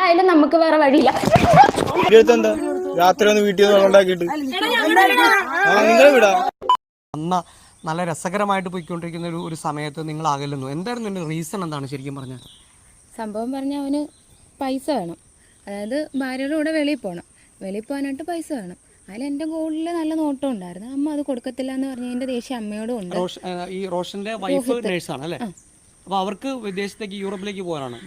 ആയാലും നമുക്ക് വേറെ വഴിയില്ല. രാത്രി ഒന്ന് വീട്ടിൽ അമ്മ നല്ല രസകരമായിട്ട് പോയിക്കൊണ്ടിരിക്കുന്ന ഒരു സമയത്ത് നിങ്ങൾ അകലുന്നു. എന്തായിരുന്നു എൻ്റെ റീസൺ? എന്താണ് ശരിക്കും പറഞ്ഞാൽ? സംഭവം പറഞ്ഞാൽ അവന് പൈസ വേണം. അതായത് ഭാര്യയുടെ കൂടെ വെളിയിൽ പോകണം. വെളിയിൽ പോകാനായിട്ട് പൈസ വേണം. അതിൽ എൻ്റെ ഗോൾഡിൽ നല്ല നോട്ടം ഉണ്ടായിരുന്നു. അമ്മ അത് കൊടുക്കത്തില്ല എന്ന് പറഞ്ഞ് എൻ്റെ ദേഷ്യം അമ്മയോടും ഉണ്ട്. ഈ റോഷന്റെ വൈഫ് നേഴ്സാണ് അല്ലേ? അപ്പോൾ അവർക്ക് വിദേശത്തേക്ക് യൂറോപ്പിലേക്ക് പോകാനാണ്.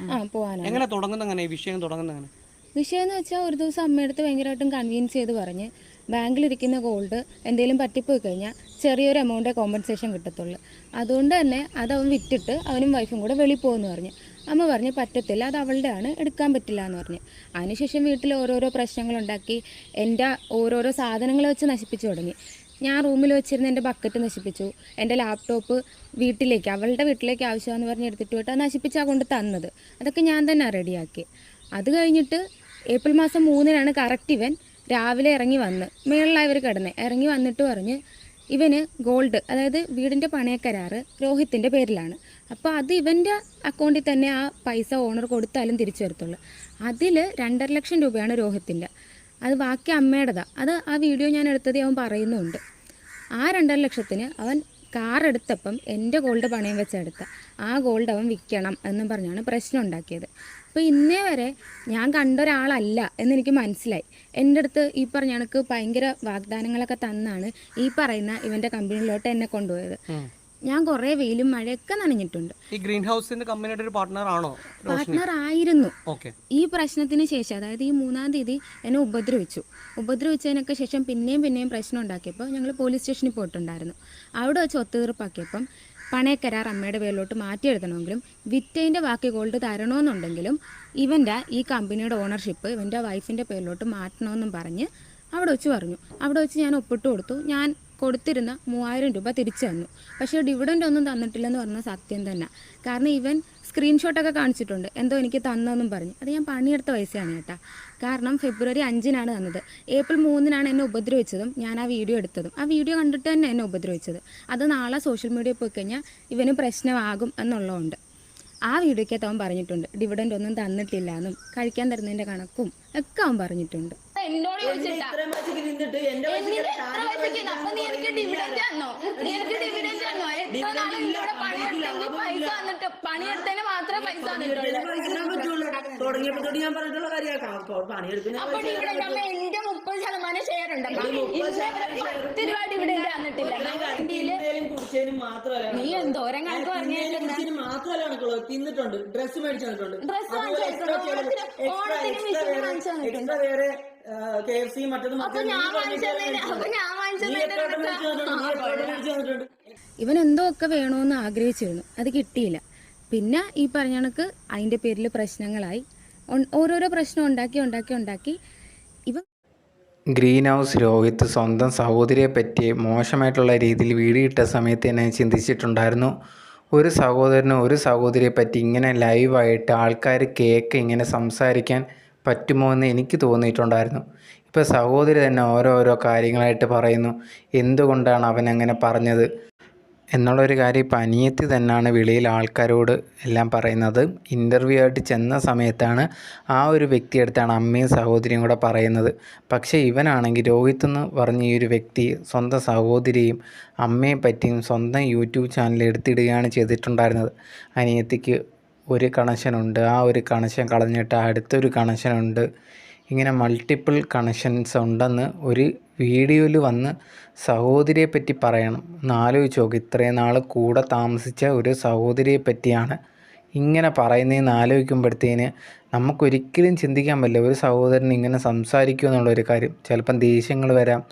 എങ്ങനെ തുടങ്ങുന്നത്? അങ്ങനെ ഈ വിഷയം തുടങ്ങുന്നത് എങ്ങനെ? വിഷയം എന്ന് വെച്ചാൽ ഒരു ദിവസം അമ്മയടുത്ത് ഭയങ്കരമായിട്ടും കൺവീൻസ് ചെയ്ത് പറഞ്ഞ് ബാങ്കിലിരിക്കുന്ന ഗോൾഡ് എന്തെങ്കിലും പറ്റിപ്പോയി കഴിഞ്ഞാൽ ചെറിയൊരു എമൗണ്ടേ കോമ്പൻസേഷൻ കിട്ടത്തുള്ളൂ. അതുകൊണ്ട് തന്നെ അത് അവൻ വിറ്റിട്ട് അവനും വൈഫും കൂടെ വെളിയിൽ പോകുമെന്ന് പറഞ്ഞ്. അമ്മ പറഞ്ഞ് പറ്റത്തില്ല, അത് അവളുടെ ആണ്, എടുക്കാൻ പറ്റില്ല എന്ന് പറഞ്ഞ്. അതിനുശേഷം വീട്ടിൽ ഓരോരോ പ്രശ്നങ്ങളുണ്ടാക്കി എൻ്റെ ഓരോരോ സാധനങ്ങൾ വെച്ച് നശിപ്പിച്ചു തുടങ്ങി. ഞാൻ റൂമിൽ വെച്ചിരുന്ന എൻ്റെ ബക്കറ്റ് നശിപ്പിച്ചു. എൻ്റെ ലാപ്ടോപ്പ് വീട്ടിലേക്ക് അവളുടെ വീട്ടിലേക്ക് ആവശ്യമാണെന്ന് പറഞ്ഞ് എടുത്തിട്ട് പോയിട്ട് അത് നശിപ്പിച്ചാണ് കൊണ്ട് തന്നത്. അതൊക്കെ ഞാൻ തന്നെ റെഡിയാക്കി. അത് കഴിഞ്ഞിട്ട് ഏപ്രിൽ മാസം 3-നാണ് കറക്റ്റ് ഇവൻ രാവിലെ ഇറങ്ങി വന്ന് മേളിലായവർ കിടന്ന് ഇറങ്ങി വന്നിട്ട് പറഞ്ഞ് ഇവന് ഗോൾഡ്, അതായത് വീടിൻ്റെ പണയക്കരാറ് രോഹിത്തിൻ്റെ പേരിലാണ്. അപ്പോൾ അത് ഇവൻ്റെ അക്കൗണ്ടിൽ തന്നെ ആ പൈസ ഓണർ കൊടുത്താലും തിരിച്ചു വരത്തുള്ളൂ. അതിൽ 2.5 ലക്ഷം രൂപയാണ് രോഹിത്തിൻ്റെ. അത് ബാക്കി അമ്മയുടേതാണ്. അത് ആ വീഡിയോ ഞാൻ എടുത്തത് അവൻ പറയുന്നുണ്ട്. ആ 2.5 ലക്ഷത്തിന് അവൻ കാർ എടുത്തപ്പം എൻ്റെ ഗോൾഡ് പണയം വെച്ചെടുത്ത ആ ഗോൾഡ് അവൻ വിൽക്കണം എന്നും പറഞ്ഞാണ് പ്രശ്നം ഉണ്ടാക്കിയത്. അപ്പോൾ ഇന്നേ വരെ ഞാൻ കണ്ട ഒരാളല്ല എന്നെനിക്ക് മനസ്സിലായി. എൻ്റെ അടുത്ത് ഈ പറഞ്ഞ കണക്ക് ഭയങ്കര വാഗ്ദാനങ്ങളൊക്കെ തന്നാണ് ഈ പറയുന്ന ഇവൻ്റെ കമ്പനിയിലോട്ട് എന്നെ കൊണ്ടുപോയത്. ഞാൻ കുറേ വെയിലും മഴയൊക്കെ നനഞ്ഞിട്ടുണ്ട്. ഈ ഗ്രീൻ ഹൗസിന്റെ കമ്പനിയുടെ ഒരു പാർട്ട്ണർ ആണോ? പാർട്ട്ണർ ആയിരുന്നു. ഈ പ്രശ്നത്തിന് ശേഷം, അതായത് ഈ 3-ാം തീയതി എന്നെ ഉപദ്രവിച്ചതിനൊക്കെ ശേഷം പിന്നെയും പ്രശ്നം ഉണ്ടാക്കിയപ്പോൾ ഞങ്ങൾ പോലീസ് സ്റ്റേഷനിൽ പോയിട്ടുണ്ടായിരുന്നു. അവിടെ വെച്ച് ഒത്തുതീർപ്പാക്കിയപ്പം പണയക്കരാർ അമ്മയുടെ പേരിലോട്ട് മാറ്റിയെടുക്കണമെങ്കിലും വിറ്റതിൻ്റെ ബാക്കി ഗോൾഡ് തരണമെന്നുണ്ടെങ്കിലും ഇവൻ്റെ ഈ കമ്പനിയുടെ ഓണർഷിപ്പ് ഇവൻ്റെ വൈഫിൻ്റെ പേരിലോട്ട് മാറ്റണമെന്നും പറഞ്ഞ് അവിടെ വെച്ച് പറഞ്ഞു. അവിടെ വെച്ച് ഞാൻ ഒപ്പിട്ട് കൊടുത്തു. ഞാൻ കൊടുത്തിരുന്ന 3000 രൂപ തിരിച്ചു തന്നു. പക്ഷേ ഡിവിഡൻ്റ് ഒന്നും തന്നിട്ടില്ലെന്ന് പറഞ്ഞാൽ സത്യം തന്നെ. കാരണം ഇവൻ സ്ക്രീൻഷോട്ടൊക്കെ കാണിച്ചിട്ടുണ്ട് എന്തോ എനിക്ക് തന്നെന്നും പറഞ്ഞ്. അത് ഞാൻ പണിയെടുത്ത പൈസയാണ് കേട്ടോ. കാരണം ഫെബ്രുവരി 5-നാണ് തന്നത്. ഏപ്രിൽ 3-നാണ് എന്നെ ഉപദ്രവിച്ചതും ഞാൻ ആ വീഡിയോ എടുത്തതും. ആ വീഡിയോ കണ്ടിട്ട് തന്നെ എന്നെ ഉപദ്രവിച്ചത്. അത് നാളെ സോഷ്യൽ മീഡിയയിൽ പോയി കഴിഞ്ഞാൽ ഇവന് പ്രശ്നമാകും എന്നുള്ളതുകൊണ്ട് ആ വീഡിയോയ്ക്കകത്ത് അവൻ പറഞ്ഞിട്ടുണ്ട് ഡിവിഡൻ്റ് ഒന്നും തന്നിട്ടില്ല എന്നും കഴിക്കാൻ തരുന്നതിൻ്റെ കണക്കും ഒക്കെ അവൻ പറഞ്ഞിട്ടുണ്ട്. എന്നോട് പണിയെടുത്തതിന് മാത്രമേ പൈസ എന്റെ 30% ഷെയർ ഉണ്ട്. 10 രൂപ ഡിവിഡന്റ് തന്നിട്ടില്ല. നീ എന്തോരം കണക്ക് പറഞ്ഞു മാത്രമല്ല തിന്നിട്ടുണ്ട്, ഡ്രസ് മേടിച്ചു തന്നിട്ടുണ്ട്, വേറെ KFC മറ്റൊന്നും. ഇവൻ എന്തോ ഒക്കെ വേണമെന്ന് ആഗ്രഹിച്ചിരുന്നു, അത് കിട്ടിയില്ല. പിന്നെ ഈ പറഞ്ഞ കണക്ക് അതിൻ്റെ പേരിൽ പ്രശ്നങ്ങളായി. ഓരോരോ പ്രശ്നം ഉണ്ടാക്കി ഇവൻ ഗ്രീൻ ഹൗസ് രോഹിത്ത് സ്വന്തം സഹോദരിയെ പറ്റി മോശമായിട്ടുള്ള രീതിയിൽ വീഡിയോ ഇട്ട സമയത്ത് തന്നെ ചിന്തിച്ചിട്ടുണ്ടായിരുന്നു. ഒരു സഹോദരനും ഒരു സഹോദരിയെ പറ്റി ഇങ്ങനെ ലൈവായിട്ട് ആൾക്കാർ ഇങ്ങനെ സംസാരിക്കാൻ പറ്റുമോ എന്ന് എനിക്ക് തോന്നിയിട്ടുണ്ടായിരുന്നു. ഇപ്പോൾ സഹോദരി തന്നെ ഓരോരോ കാര്യങ്ങളായിട്ട് പറയുന്നു, എന്തുകൊണ്ടാണ് അവൻ അങ്ങനെ പറഞ്ഞത് എന്നുള്ളൊരു കാര്യം ഇപ്പോൾ അനിയത്തി തന്നെയാണ് വെളിയിൽ ആൾക്കാരോട് എല്ലാം പറയുന്നത്. ഇൻ്റർവ്യൂ ആയിട്ട് ചെന്ന സമയത്താണ് ആ ഒരു വ്യക്തിയെടുത്താണ് അമ്മയും സഹോദരിയും കൂടെ പറയുന്നത്. പക്ഷേ ഇവനാണെങ്കിൽ രോഹിത്ത് എന്ന് പറഞ്ഞ ഈ ഒരു വ്യക്തി സ്വന്തം സഹോദരിയും അമ്മയെ പറ്റിയും സ്വന്തം യൂട്യൂബ് ചാനൽ എടുത്തിടുകയാണ് ചെയ്തിട്ടുണ്ടായിരുന്നത്. അനിയത്തിക്ക് ഒരു കണക്ഷനുണ്ട്, ആ ഒരു കണക്ഷൻ കളഞ്ഞിട്ട് അടുത്തൊരു കണക്ഷനുണ്ട്, ഇങ്ങനെ മൾട്ടിപ്പിൾ കണക്ഷൻസ് ഉണ്ടെന്ന് ഒരു വീഡിയോയിൽ വന്ന് സഹോദരിയെ പറ്റി പറയണം. എന്നാലോചിച്ച് നോക്ക്, ഇത്രയും നാൾ കൂടെ താമസിച്ച ഒരു സഹോദരിയെ പറ്റിയാണ് ഇങ്ങനെ പറയുന്നതെന്ന് ആലോചിക്കുമ്പോഴത്തേന് നമുക്കൊരിക്കലും ചിന്തിക്കാൻ പറ്റില്ല ഒരു സഹോദരൻ ഇങ്ങനെ സംസാരിക്കുക എന്നുള്ളൊരു കാര്യം. ചിലപ്പം ദേഷ്യങ്ങൾ വരാം,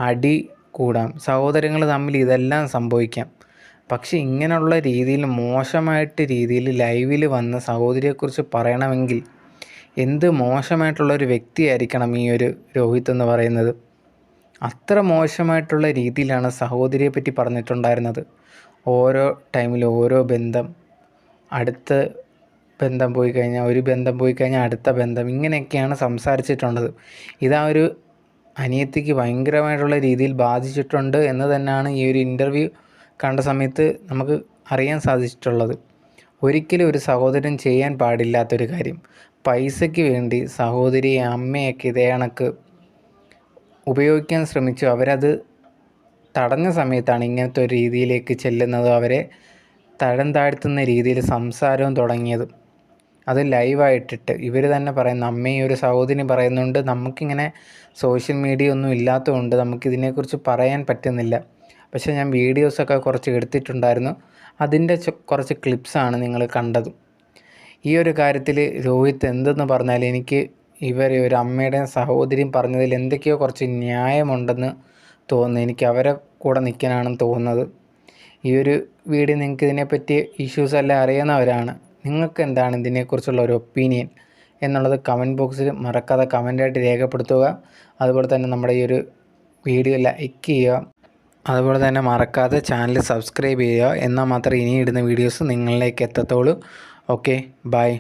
അടി കൂടാം, സഹോദരങ്ങൾ തമ്മിൽ ഇതെല്ലാം സംഭവിക്കാം. പക്ഷേ ഇങ്ങനെയുള്ള രീതിയിൽ മോശമായിട്ട് രീതിയിൽ ലൈവിൽ വന്ന് സഹോദരിയെക്കുറിച്ച് പറയണമെങ്കിൽ എന്ത് മോശമായിട്ടുള്ളൊരു വ്യക്തിയായിരിക്കണം ഈ ഒരു രോഹിത്ത് എന്ന് പറയുന്നത്. അത്ര മോശമായിട്ടുള്ള രീതിയിലാണ് സഹോദരിയെ പറ്റി പറഞ്ഞിട്ടുണ്ടായിരുന്നത്. ഓരോ ടൈമിൽ ഓരോ ബന്ധം, അടുത്ത ബന്ധം പോയി കഴിഞ്ഞാൽ ഒരു ബന്ധം പോയി കഴിഞ്ഞാൽ അടുത്ത ബന്ധം, ഇങ്ങനെയൊക്കെയാണ് സംസാരിച്ചിട്ടുള്ളത്. ഇതാ ഒരു അനിയത്തിക്ക് ഭയങ്കരമായിട്ടുള്ള രീതിയിൽ ബാധിച്ചിട്ടുണ്ട് എന്ന് തന്നെയാണ് ഈ ഒരു ഇൻ്റർവ്യൂ കണ്ട സമയത്ത് നമുക്ക് അറിയാൻ സാധിച്ചിട്ടുള്ളത്. ഒരിക്കലും ഒരു സഹോദരൻ ചെയ്യാൻ പാടില്ലാത്തൊരു കാര്യം. പൈസയ്ക്ക് വേണ്ടി സഹോദരിയെ അമ്മയൊക്കെ ഇതേ കണക്ക് ഉപയോഗിക്കാൻ ശ്രമിച്ചു. അവരത് തടഞ്ഞ സമയത്താണ് ഇങ്ങനത്തെ ഒരു രീതിയിലേക്ക് ചെല്ലുന്നതും അവരെ തരം താഴ്ത്തുന്ന രീതിയിൽ സംസാരവും തുടങ്ങിയത്. അത് ലൈവായിട്ടിട്ട് ഇവർ തന്നെ പറയുന്നു, അമ്മയും ഒരു സഹോദരി പറയുന്നുണ്ട്, നമുക്കിങ്ങനെ സോഷ്യൽ മീഡിയ ഒന്നും ഇല്ലാത്തതുകൊണ്ട് നമുക്കിതിനെക്കുറിച്ച് പറയാൻ പറ്റുന്നില്ല. പക്ഷേ ഞാൻ വീഡിയോസൊക്കെ കുറച്ച് എടുത്തിട്ടുണ്ടായിരുന്നു. അതിൻ്റെ കുറച്ച് ക്ലിപ്സാണ് നിങ്ങൾ കണ്ടത്. ഈ ഒരു കാര്യത്തിൽ രോഹിത് എന്തെന്ന് പറഞ്ഞാൽ എനിക്ക് ഇവർ ഒരു അമ്മയുടെയും സഹോദരിയും പറഞ്ഞതിൽ എന്തൊക്കെയോ കുറച്ച് ന്യായമുണ്ടെന്ന് തോന്നുന്നു. എനിക്ക് അവരെ കൂടെ നിൽക്കാനാണെന്ന് തോന്നുന്നത്. ഈ ഒരു വീഡിയോ നിങ്ങൾക്ക് ഇതിനെപ്പറ്റി ഇഷ്യൂസ് എല്ലാം അറിയുന്നവരാണ്. നിങ്ങൾക്ക് എന്താണ് ഇതിനെക്കുറിച്ചുള്ള ഒരു ഒപ്പീനിയൻ എന്നുള്ളത് കമൻറ്റ് ബോക്സിൽ മറക്കാതെ കമൻറ്റായിട്ട് രേഖപ്പെടുത്തുക. അതുപോലെ തന്നെ നമ്മുടെ ഈ ഒരു വീഡിയോ ലൈക്ക് ചെയ്യുക. അതുപോലെ തന്നെ മറക്കാതെ ചാനൽ സബ്സ്ക്രൈബ് ചെയ്യുക. എന്നാൽ മാത്രമേ ഇനി ഇടുന്ന വീഡിയോസ് നിങ്ങളിലേക്ക് എത്തത്തുള്ളൂ. Okay, by.